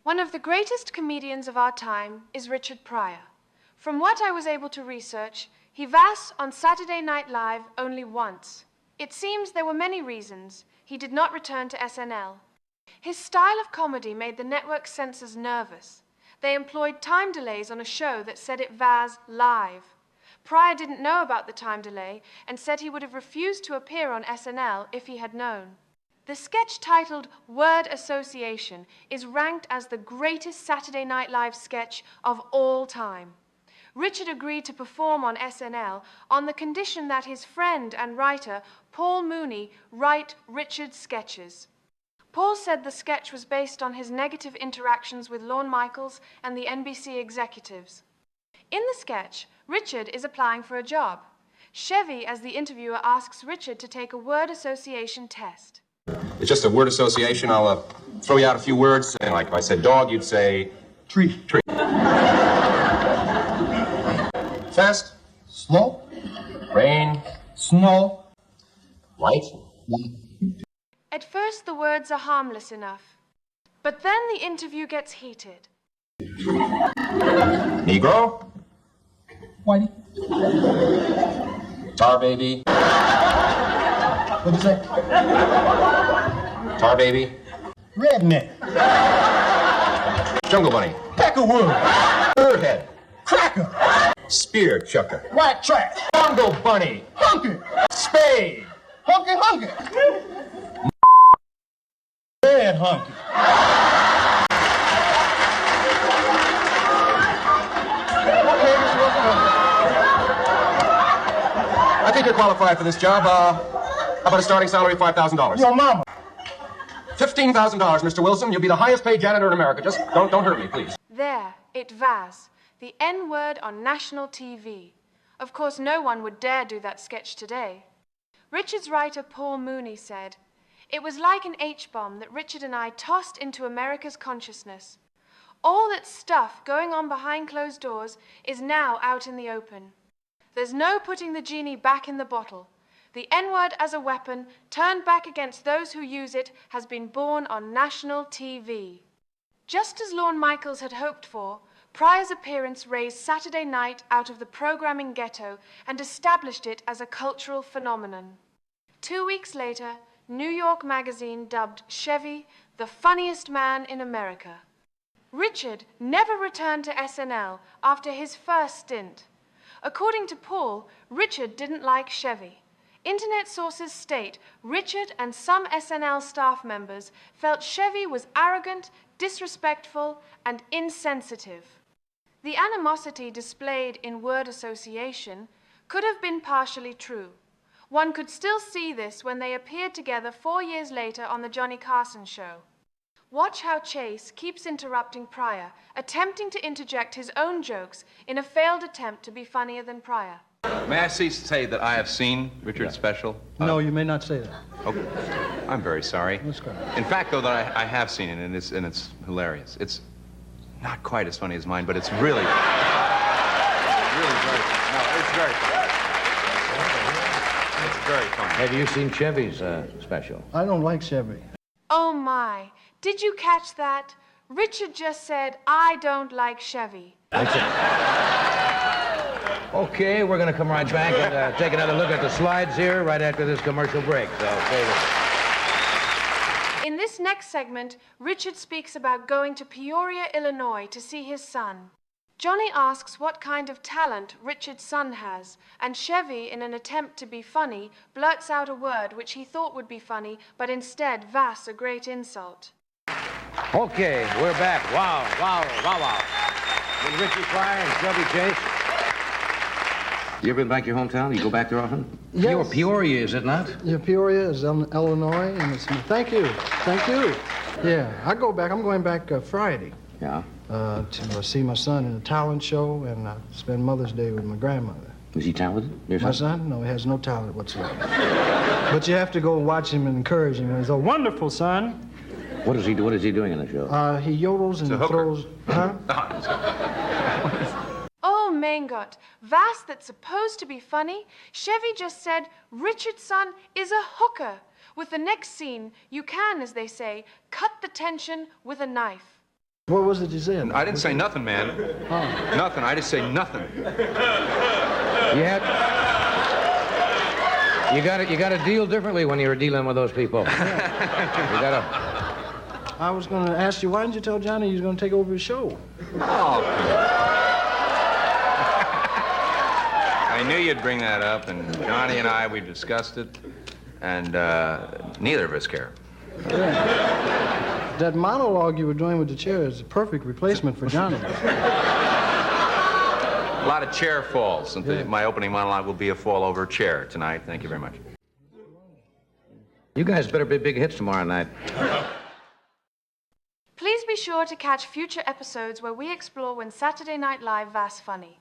One of the greatest comedians of our time is Richard Pryor. From what I was able to research, he was on Saturday Night Live only once. It seems there were many reasons he did not return to SNL. His style of comedy made the network censors nervous. They employed time delays on a show that said it was live. Pryor didn't know about the time delay and said he would have refused to appear on SNL if he had known. The sketch titled Word Association is ranked as the greatest Saturday Night Live sketch of all time. Richard agreed to perform on SNL on the condition that his friend and writer Paul Mooney write Richard's sketches. Paul said the sketch was based on his negative interactions with Lorne Michaels and the NBC executives. In the sketch, Richard is applying for a job. Chevy, as the interviewer, asks Richard to take a word association test. It's just a word association. I'll throw you out a few words. And like if I said dog, you'd say Tree. tree. Fast. Slow. Rain. Snow. Light. At first, the words are harmless enough. But then the interview gets heated. Negro. Whitey. Tar baby. What'd you say? Tar baby. Redneck. Jungle bunny. Peckerwood. Birdhead. Cracker. Spear chucker. White trash. Bongo bunny. Hunky. Spade. Hunky. Red hunky. I think you're qualified for this job. How about a starting salary of $5,000? Your mama. $15,000, Mr. Wilson. You'll be the highest paid janitor in America. Just don't hurt me, please. There, it was. The N-word on national TV. Of course, no one would dare do that sketch today. Richard's writer Paul Mooney said, "It was like an H-bomb that Richard and I tossed into America's consciousness. All that stuff going on behind closed doors is now out in the open. There's no putting the genie back in the bottle. The N-word as a weapon turned back against those who use it has been born on national TV." Just as Lorne Michaels had hoped for, Pryor's appearance raised Saturday Night out of the programming ghetto and established it as a cultural phenomenon. 2 weeks later, New York Magazine dubbed Chevy the funniest man in America. Richard never returned to SNL after his first stint. According to Paul, Richard didn't like Chevy. Internet sources state Richard and some SNL staff members felt Chevy was arrogant, disrespectful, and insensitive. The animosity displayed in word association could have been partially true. One could still see this when they appeared together 4 years later on the Johnny Carson show. Watch how Chase keeps interrupting Pryor, attempting to interject his own jokes in a failed attempt to be funnier than Pryor. May I say that I have seen Richard's special? No, you may not say that. Okay. I'm very sorry. That's good. In fact, though, that I have seen it, and it's hilarious. It's not quite as funny as mine, but it's really very funny. No, it's very funny. It's very funny. Have you seen Chevy's special? I don't like Chevy. Oh my, did you catch that? Richard just said, "I don't like Chevy." That's it. Okay, we're going to come right back and take another look at the slides here right after this commercial break. So stay with us. In this next segment, Richard speaks about going to Peoria, Illinois to see his son. Johnny asks what kind of talent Richard's son has, and Chevy, in an attempt to be funny, blurts out a word which he thought would be funny, but instead was a great insult. Okay, we're back. Wow. With Richie Pryor and Chevy Chase. You ever been back to your hometown? You go back there often? Yes. Peoria, is it not? Yeah, Peoria is in Illinois, and it's... Thank you. Yeah, I go back. I'm going back Friday. Yeah. To see my son in a talent show and spend Mother's Day with my grandmother. Is he talented? My son? No, he has no talent whatsoever. But you have to go watch him and encourage him. He's a wonderful son. What is he doing in the show? He yodels and throws... Huh? Oh, Mangot, was that's supposed to be funny? Chevy just said Richard's son is a hooker. With the next scene, you can, as they say, cut the tension with a knife. What was it you said? I didn't say nothing, man. Oh. Nothing. I just say nothing. You got to deal differently when you're dealing with those people. You got to. I was going to ask you, why didn't you tell Johnny he was going to take over his show? Oh. I knew you'd bring that up, and Johnny and I, we've discussed it, and neither of us care. Yeah. That monologue you were doing with the chair is a perfect replacement for Johnny. A lot of chair falls. And Yeah. my opening monologue will be a fall over chair tonight. Thank you very much. You guys better be big hits tomorrow night. Please be sure to catch future episodes where we explore when Saturday Night Live was funny.